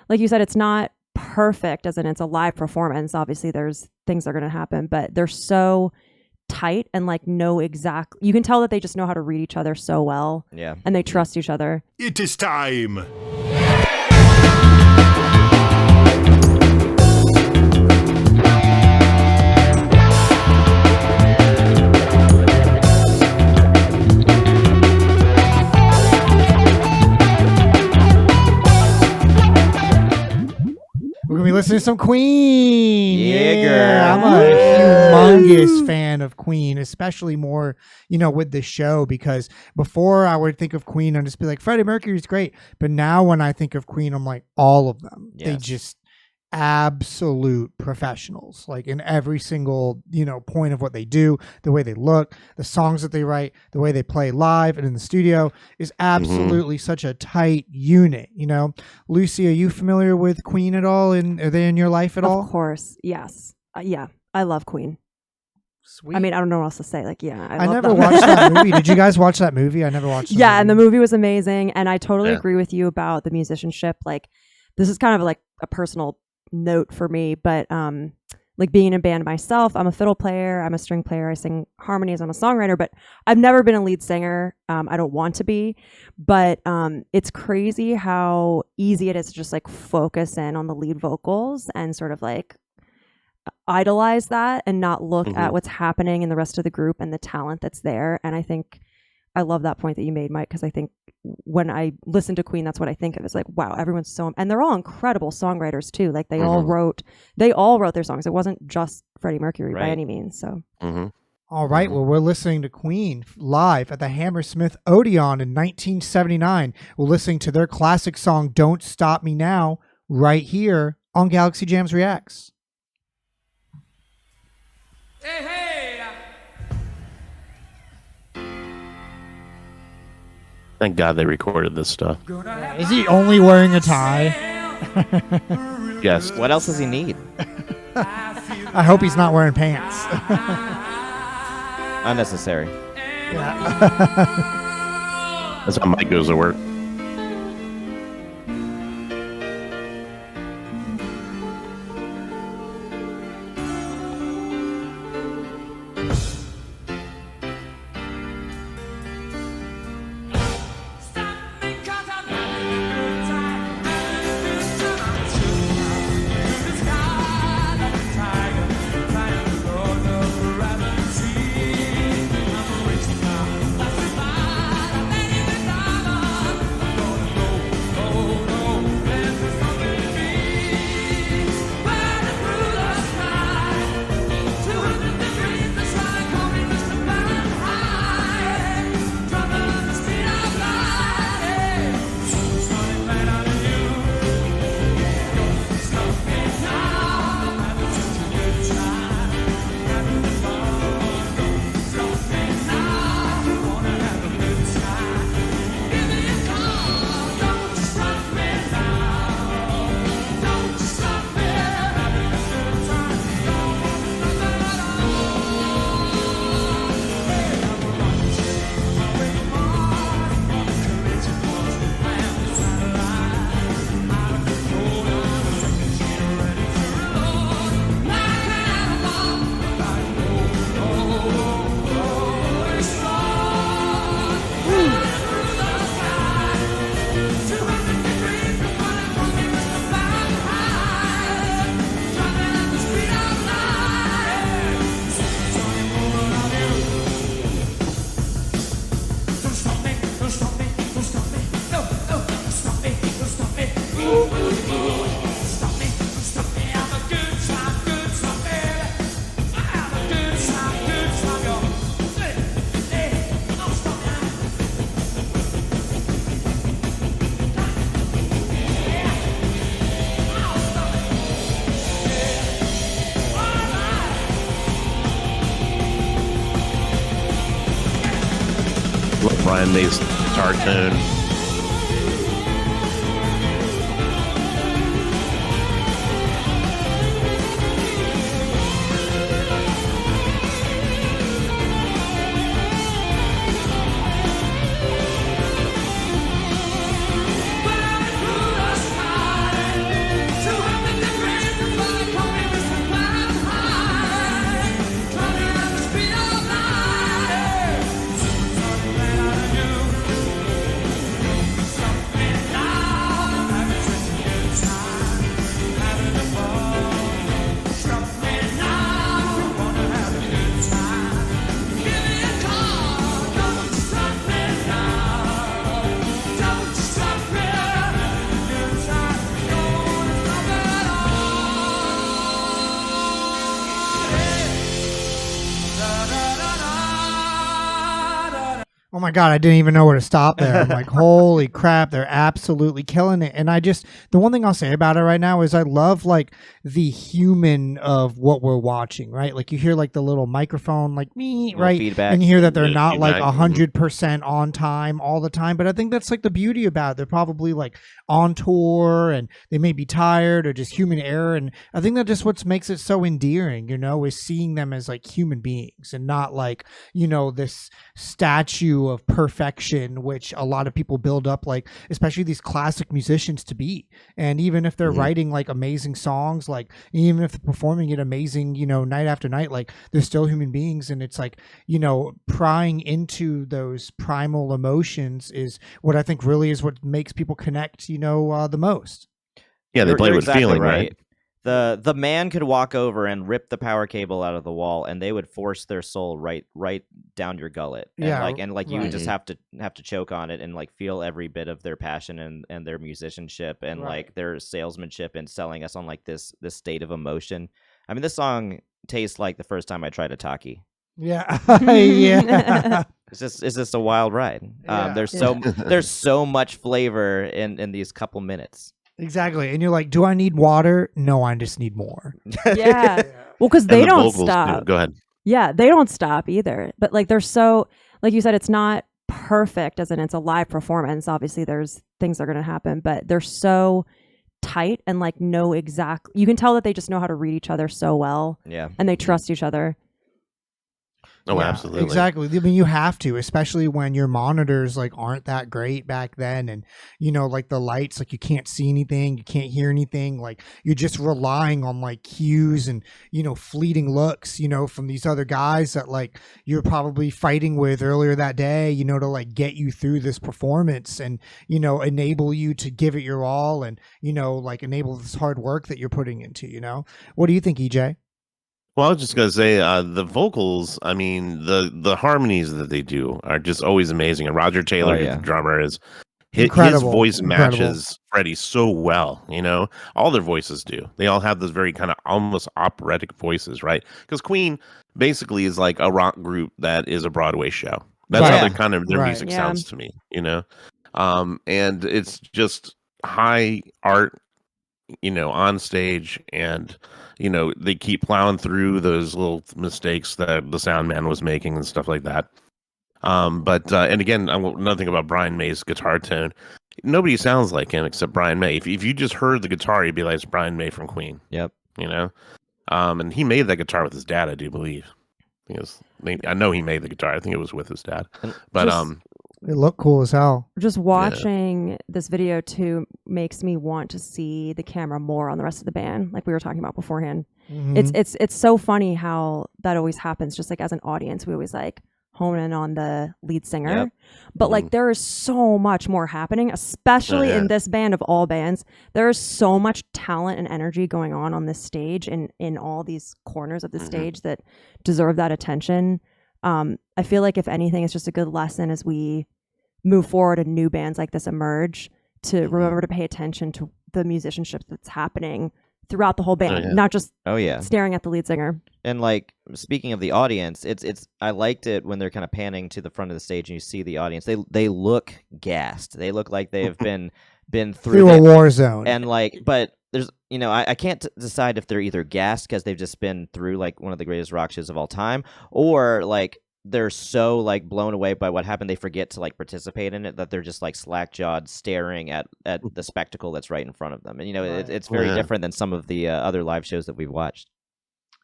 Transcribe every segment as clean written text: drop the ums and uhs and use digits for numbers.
like you said, it's not perfect as in it's a live performance. Obviously there's things that are going to happen, but they're so tight and like know exactly, you can tell that they just know how to read each other so well. Yeah. And they trust each other. It is time. We're going to be listening to some Queen. Yeah, girl. I'm a humongous fan of Queen, especially more, with the show, because before I would think of Queen and just be like, Freddie Mercury's great. But now when I think of Queen, I'm like, all of them. Yes. They just absolute professionals, like in every single, point of what they do, the way they look, the songs that they write, the way they play live and in the studio is absolutely such a tight unit. Lucy, are you familiar with Queen at all? And are they in your life at all? Of course. Yes. Yeah. I love Queen. Sweet. I mean, I don't know what else to say. Like, yeah. I never watched that movie. Did you guys watch that movie? I never watched it. Yeah. And the movie was amazing. And I totally Yeah. agree with you about the musicianship. Like, this is kind of like a personal note for me, but like being in a band myself, I'm a fiddle player, I'm a string player, I sing harmonies, I'm a songwriter, but I've never been a lead singer. I don't want to be, but it's crazy how easy it is to just like focus in on the lead vocals and sort of like idolize that and not look at what's happening in the rest of the group and the talent that's there. And I think I love that point that you made, Mike, because I think when I listen to Queen, that's what I think of. It's like, wow, everyone's so, and they're all incredible songwriters too. Like they all wrote their songs. It wasn't just Freddie Mercury by any means. So, All right. Well, we're listening to Queen live at the Hammersmith Odeon in 1979. We're listening to their classic song, Don't Stop Me Now, right here on Galaxy Jams Reacts. Hey, hey. Thank God they recorded this stuff. Is he only wearing a tie? Yes. What else does he need? I hope he's not wearing pants. Unnecessary. That's how Mike goes to work. Brian May's guitar tune. Oh my God, I didn't even know where to stop there. I'm like, holy crap, they're absolutely killing it. And the one thing I'll say about it right now is I love like the human of what we're watching, right? Like you hear like the little microphone, like me, Little right? feedback. And you hear that they're Yeah, not like feedback, 100% on time all the time. But I think that's like the beauty about it. They're probably like on tour and they may be tired or just human error. And I think that just what makes it so endearing, is seeing them as like human beings and not like, this statue of perfection, which a lot of people build up, like especially these classic musicians to be. And even if they're writing like amazing songs, like even if they're performing it amazing, night after night, like they're still human beings. And it's like, prying into those primal emotions is what I think really is what makes people connect, the most. Yeah, they play You're with exactly feeling, right? The man could walk over and rip the power cable out of the wall, and they would force their soul right down your gullet. And you would just have to choke on it and like feel every bit of their passion and their musicianship and like their salesmanship and selling us on like this state of emotion. I mean, this song tastes like the first time I tried a Taki. Yeah. Yeah. It's just a wild ride. Yeah. There's so much flavor in these couple minutes. Exactly. And you're like, do I need water? No, I just need more. Yeah. Well, because they And the don't vocals, stop. too. Go ahead. Yeah, they don't stop either. But like they're so, like you said, it's not perfect as in it's a live performance. Obviously, there's things that are going to happen, but they're so tight and like know exactly. You can tell that they just know how to read each other so well. Yeah. And they trust each other. Oh, Yeah, absolutely. Exactly. I mean, you have to, especially when your monitors like aren't that great back then. And, like the lights, like you can't see anything, you can't hear anything. Like you're just relying on like cues and, fleeting looks, from these other guys that like you're probably fighting with earlier that day, to like get you through this performance and, enable you to give it your all and, like enable this hard work that you're putting into, What do you think, EJ? Well, I was just gonna say the vocals. I mean, the harmonies that they do are just always amazing. And Roger Taylor, yeah. the drummer, is his Incredible. voice Incredible. matches Freddie so well. All their voices do. They all have those very kind of almost operatic voices, right? Because Queen basically is like a rock group that is a Broadway show. That's Right. how their Right. music Yeah. sounds to me. And it's just high art. On stage, and they keep plowing through those little mistakes that the sound man was making and stuff like that. But again, another thing about Brian May's guitar tone, nobody sounds like him except Brian May. If you just heard the guitar, you'd be like, it's Brian May from Queen. Yep. And he made that guitar with his dad, I do believe. I know he made the guitar. I think it was with his dad. But It looked cool as hell. Just watching this video too makes me want to see the camera more on the rest of the band, like we were talking about beforehand. Mhm. It's so funny how that always happens. Just like as an audience, we always like hone in on the lead singer, Yep. but like there is so much more happening, especially in this band of all bands. There is so much talent and energy going on this stage and in all these corners of the stage that deserve that attention. I feel like if anything, it's just a good lesson as we move forward and new bands like this emerge to remember to pay attention to the musicianship that's happening throughout the whole band, not just staring at the lead singer. And like speaking of the audience, it's I liked it when they're kind of panning to the front of the stage and you see the audience. They look gassed. They look like they have been through a war zone. And like, but there's I can't decide if they're either gassed because they've just been through like one of the greatest rock shows of all time, or like they're so like blown away by what happened they forget to like participate in it, that they're just like slack-jawed staring at the spectacle that's right in front of them. And it's very different than some of the other live shows that we've watched.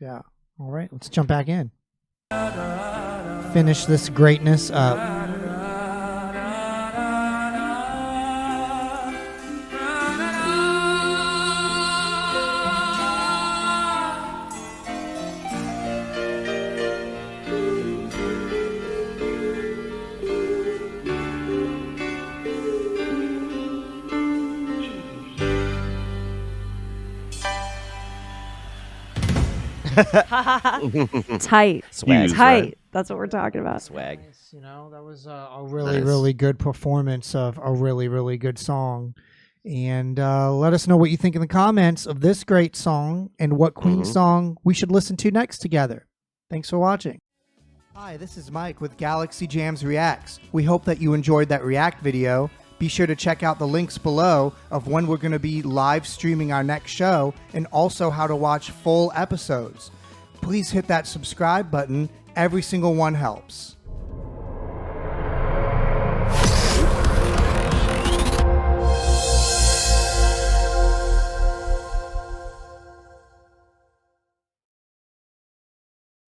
Yeah. All right, let's jump back in. Finish this greatness up. Tight. Swag. Huge, Tight. right? That's what we're talking about. Swag. That was a really, Nice. really good performance of a really, really good song. And let us know what you think in the comments of this great song and what Queen song we should listen to next together. Thanks for watching. Hi, this is Mike with Galaxy Jams Reacts. We hope that you enjoyed that React video. Be sure to check out the links below of when we're going to be live streaming our next show and also how to watch full episodes. Please hit that subscribe button. Every single one helps.